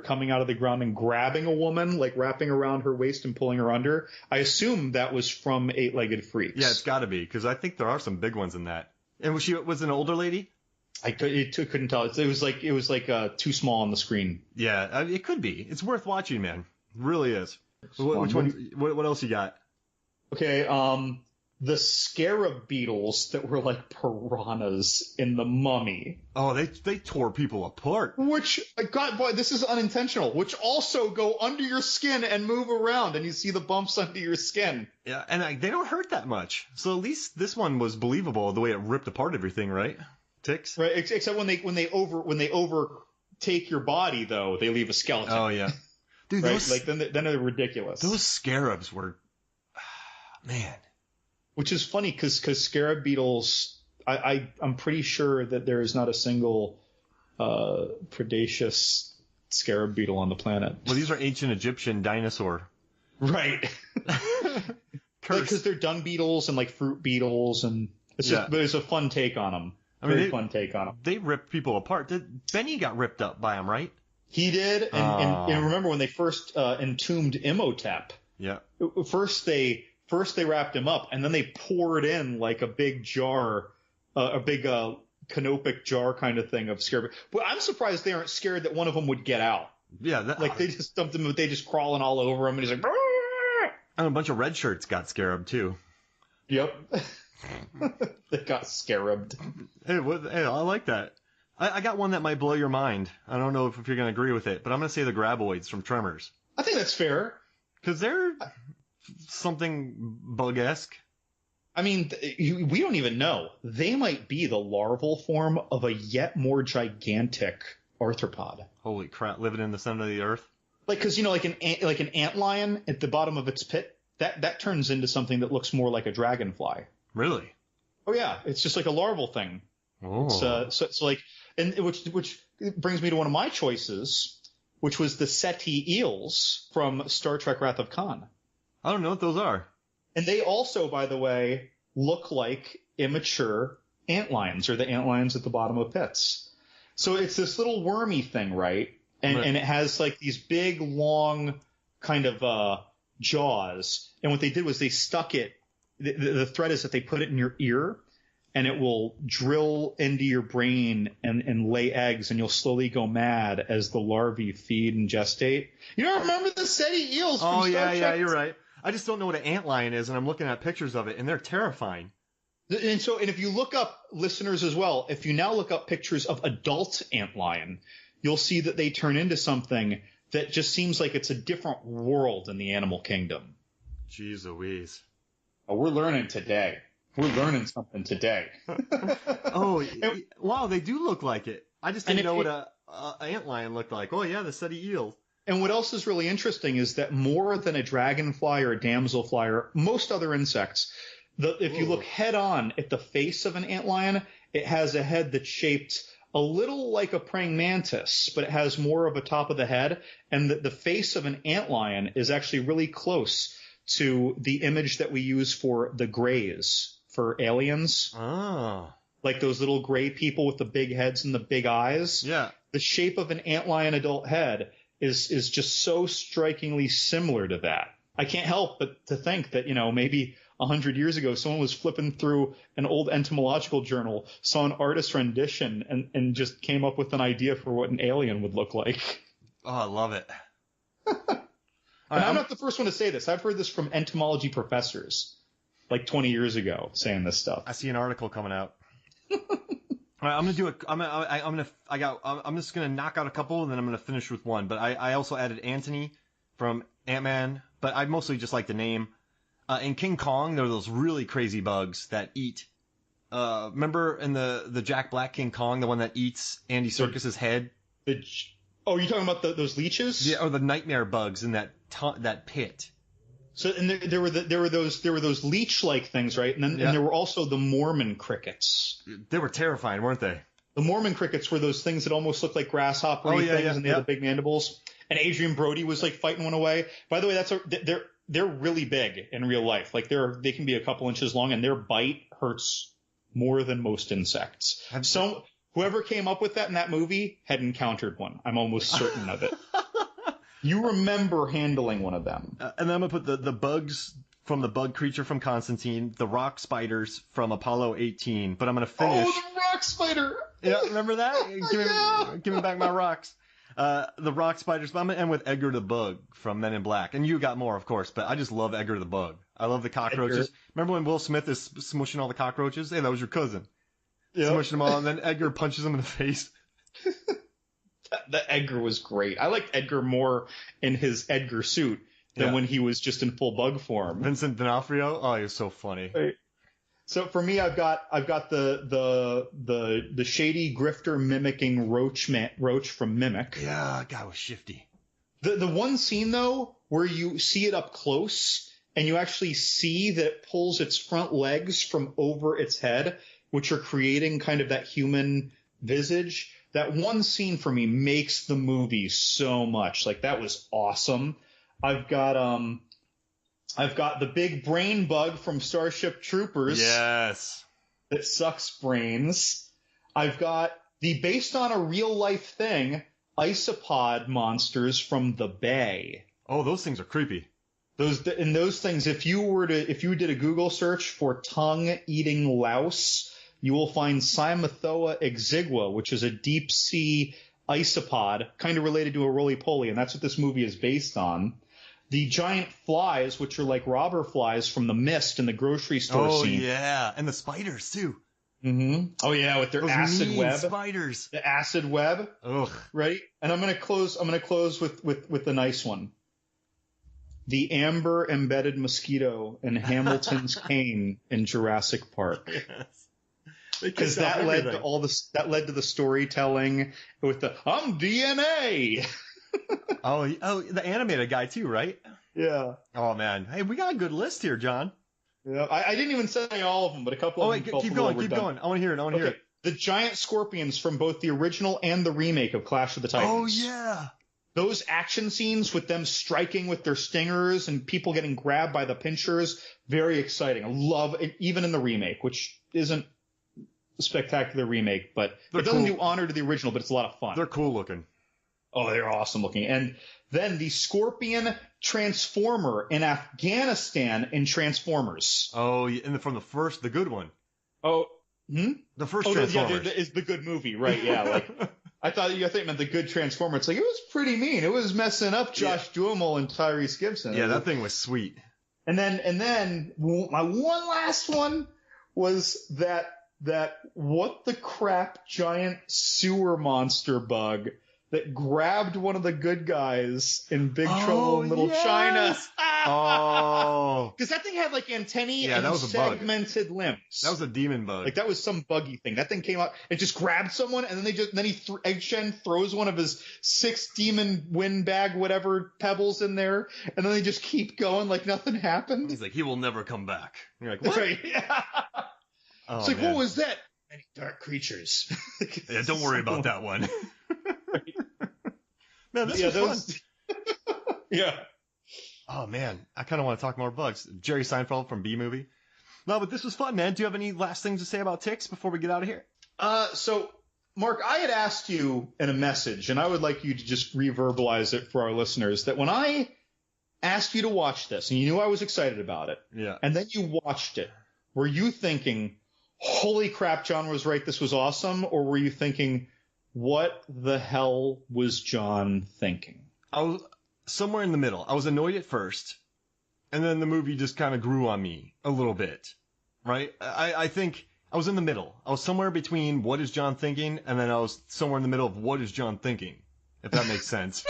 coming out of the ground and grabbing a woman, like wrapping around her waist and pulling her under. I assume that was from Eight-Legged Freaks. Yeah, it's got to be, because I think there are some big ones in that. And was it an older lady? Couldn't tell. It was like too small on the screen. Yeah, it could be. It's worth watching, man. It really is. Which one? What else you got? Okay, the Scarab beetles that were like piranhas in The Mummy. Oh, they tore people apart. Which, God, boy, this is unintentional. Which also go under your skin and move around, and you see the bumps under your skin. Yeah, and they don't hurt that much. So at least this one was believable the way it ripped apart everything, right? Ticks. Right, except when they overtake your body, though, they leave a skeleton. Oh yeah, dude, right? Then they're ridiculous. Those scarabs were, man. Which is funny because scarab beetles, I'm pretty sure that there is not a single predaceous scarab beetle on the planet. Well, these are ancient Egyptian dinosaur. Right. Because they're dung beetles and like fruit beetles, and it's just, but it's a fun take on them. Fun take on them. They ripped people apart. Benny got ripped up by them, right? He did, and remember when they first entombed Imhotep? Yeah. First they wrapped him up, and then they poured in like a big jar, a big canopic jar kind of thing of scarab. But I'm surprised they aren't scared that one of them would get out. Yeah. They just dumped him, but they just crawling all over him, and he's like, Barr! And a bunch of red shirts got scarab too. Yep. They got scarabed. Hey, I like that. I got one that might blow your mind. I don't know if you're going to agree with it, but I'm going to say the graboids from Tremors. I think that's fair. Because they're something bug-esque. I mean, we don't even know. They might be the larval form of a yet more gigantic arthropod. Holy crap, living in the center of the earth? Like, because, like an antlion at the bottom of its pit, that turns into something that looks more like a dragonfly. Really? Oh, yeah. It's just like a larval thing. Oh. So like, and which brings me to one of my choices, which was the Seti eels from Star Trek Wrath of Khan. I don't know what those are. And they also, by the way, look like immature antlions, or the antlions at the bottom of pits. So it's this little wormy thing, right? And it has like these big, long kind of jaws. And what they did was they stuck it. The thread is that they put it in your ear, and it will drill into your brain and lay eggs, and you'll slowly go mad as the larvae feed and gestate. You don't remember the Seti eels from Star Trek? Yeah, you're right. I just don't know what an antlion is, and I'm looking at pictures of it, and they're terrifying. And if you look up, listeners as well, if you now look up pictures of adult antlion, you'll see that they turn into something that just seems like it's a different world in the animal kingdom. Jeez Louise. Oh, we're learning today. We're learning something today. Wow, they do look like it. I just didn't know what an antlion looked like. Oh, yeah, the Seti eels. And what else is really interesting is that more than a dragonfly or a damselfly or most other insects, if you look head on at the face of an antlion, it has a head that's shaped a little like a praying mantis, but it has more of a top of the head. And the face of an antlion is actually really close to the image that we use for the Greys, for aliens. Oh. Like those little gray people with the big heads and the big eyes. Yeah. The shape of an antlion adult head is just so strikingly similar to that. I can't help but to think that, maybe 100 years ago, someone was flipping through an old entomological journal, saw an artist's rendition, and just came up with an idea for what an alien would look like. Oh, I love it. And I'm not the first one to say this. I've heard this from entomology professors like 20 years ago saying this stuff. I see an article coming out. All right, I'm gonna do it. I'm just gonna knock out a couple, and then I'm gonna finish with one. But I also added Antony from Ant-Man, but I mostly just like the name. In King Kong, there are those really crazy bugs that eat. Remember in the Jack Black King Kong, the one that eats Andy Serkis's head? You're talking about those leeches? Yeah, or the nightmare bugs in that pit. So, and there were those leech-like things, right? And then and there were also the Mormon crickets. They were terrifying, weren't they? The Mormon crickets were those things that almost looked like grasshopper things, and they had the big mandibles. And Adrian Brody was like fighting one away. By the way, they're really big in real life. Like they can be a couple inches long, and their bite hurts more than most insects. Whoever came up with that in that movie had encountered one. I'm almost certain of it. You remember handling one of them. And then I'm going to put the bugs from the bug creature from Constantine, the rock spiders from Apollo 18, but I'm going to finish. Oh, the rock spider! Yeah, remember that? Yeah. Give me back my rocks. The rock spiders, but I'm going to end with Edgar the Bug from Men in Black. And you got more, of course, but I just love Edgar the Bug. I love the cockroaches. Edgar. Remember when Will Smith is smushing all the cockroaches? Hey, that was your cousin. Yep. Smushing them all, and then Edgar punches him in the face. The Edgar was great. I liked Edgar more in his Edgar suit than when he was just in full bug form. Vincent D'Onofrio? Oh, he was so funny. Right. So for me, I've got the shady grifter mimicking Roach from Mimic. Yeah, that guy was shifty. The one scene though where you see it up close and you actually see that it pulls its front legs from over its head, which are creating kind of that human visage. That one scene for me makes the movie so much. Like, that was awesome. I've got the big brain bug from Starship Troopers. Yes. That sucks brains. I've got the based on a real life thing, isopod monsters from the Bay. Oh, those things are creepy. Those things, if you did a Google search for tongue eating louse, you will find Cymathoa exigua, which is a deep sea isopod, kind of related to a roly-poly, and that's what this movie is based on. The giant flies, which are like robber flies from the Mist in the grocery store scene. Oh, yeah. And the spiders, too. Mm-hmm. Oh, yeah, with their Those acid mean web. spiders. The acid web. Ugh. Ready? And I'm going to close with the nice one. The amber embedded mosquito in Hamilton's cane in Jurassic Park. Yes. Because that led to the storytelling with the I'm DNA. oh, the animated guy too, right? Yeah. Oh man, hey, we got a good list here, John. Yeah. I didn't even say all of them, but a couple of them. Keep going. I want to hear it. The giant scorpions from both the original and the remake of Clash of the Titans. Oh yeah. Those action scenes with them striking with their stingers and people getting grabbed by the pinchers, very exciting. I love it, even in the remake, which isn't a spectacular remake, but it doesn't do honor to the original, but it's a lot of fun. They're cool looking. Oh, they're awesome looking. And then the Scorpion Transformer in Afghanistan in Transformers. Oh, and from the good one. Oh, the first Transformers. Yeah, is the good movie, right? Yeah, like I thought it meant the good Transformer. It's like, it was pretty mean. It was messing up Josh Duhamel and Tyrese Gibson. Yeah, that thing was sweet. And then my one last one was that what the crap giant sewer monster bug that grabbed one of the good guys in Big Trouble in Little China. Oh. Because that thing had like antennae and that was a bug. segmented limbs. That was a demon bug. Like, that was some buggy thing. That thing came out, it just grabbed someone, and then Egg Shen throws one of his 6 demon windbag whatever pebbles in there, and then they just keep going like nothing happened. He's like, he will never come back. And you're like, what? Right, yeah. Oh, it's like, man. what was that? Many dark creatures. Yeah, don't worry about that one. Man, this was fun. Yeah. Oh, man. I kind of want to talk more bugs. Jerry Seinfeld from B-Movie. No, but this was fun, man. Do you have any last things to say about ticks before we get out of here? So, Mark, I had asked you in a message, and I would like you to just reverbalize it for our listeners, that when I asked you to watch this, and you knew I was excited about it, and then you watched it, were you thinking, holy crap, John was right, this was awesome? Or were you thinking, what the hell was John thinking? I was somewhere in the middle. I was annoyed at first, and then the movie just kind of grew on me a little bit, right? I think I was in the middle. I was somewhere between what is John thinking, and then I was somewhere in the middle of what is John thinking, if that makes sense.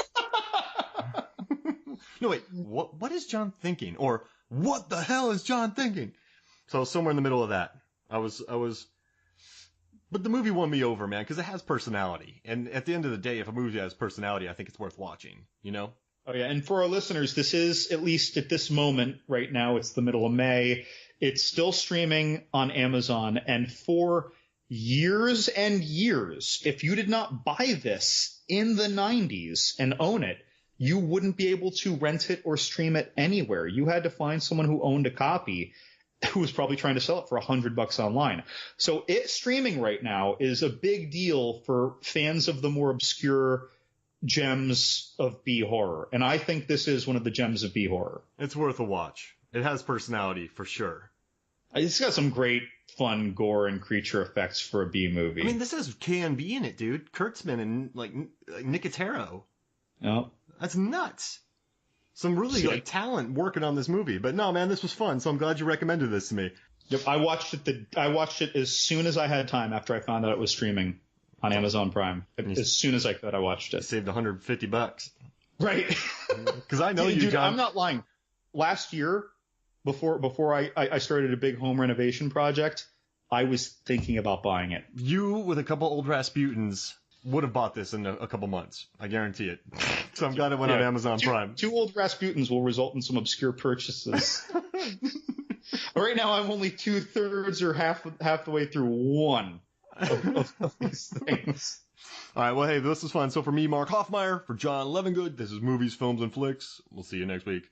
No, wait, what is John thinking? Or what the hell is John thinking? So I was somewhere in the middle of that. I was, but the movie won me over, man, because it has personality. And at the end of the day, if a movie has personality, I think it's worth watching, you know? Oh, yeah. And for our listeners, this is, at least at this moment right now, it's the middle of May. It's still streaming on Amazon. And for years and years, if you did not buy this in the 90s and own it, you wouldn't be able to rent it or stream it anywhere. You had to find someone who owned a copy. who was probably trying to sell it for $100 online. So it streaming right now is a big deal for fans of the more obscure gems of B horror. And I think this is one of the gems of B horror. It's worth a watch. It has personality for sure. It's got some great fun gore and creature effects for a B movie. I mean, this has KNB in it, dude. Kurtzman and like Nicotero. Oh. That's nuts. Some really like talent working on this movie. But no, man, this was fun. So I'm glad you recommended this to me. Yep, I watched it as soon as I had time after I found out it was streaming on Amazon Prime. As soon as I could, I watched it. You saved $150. Right. Because I know you, dude, John. I'm not lying. Last year, before I started a big home renovation project, I was thinking about buying it. You, with a couple old Rasputins, would have bought this in a couple months. I guarantee it. So I'm glad it went on Amazon Prime. Two old Rasputins will result in some obscure purchases. Right now, I'm only 2/3 or half the way through one of these things. All right, well, hey, this was fun. So for me, Mark Hoffmeyer, for John Levengood, this is Movies, Films, and Flicks. We'll see you next week.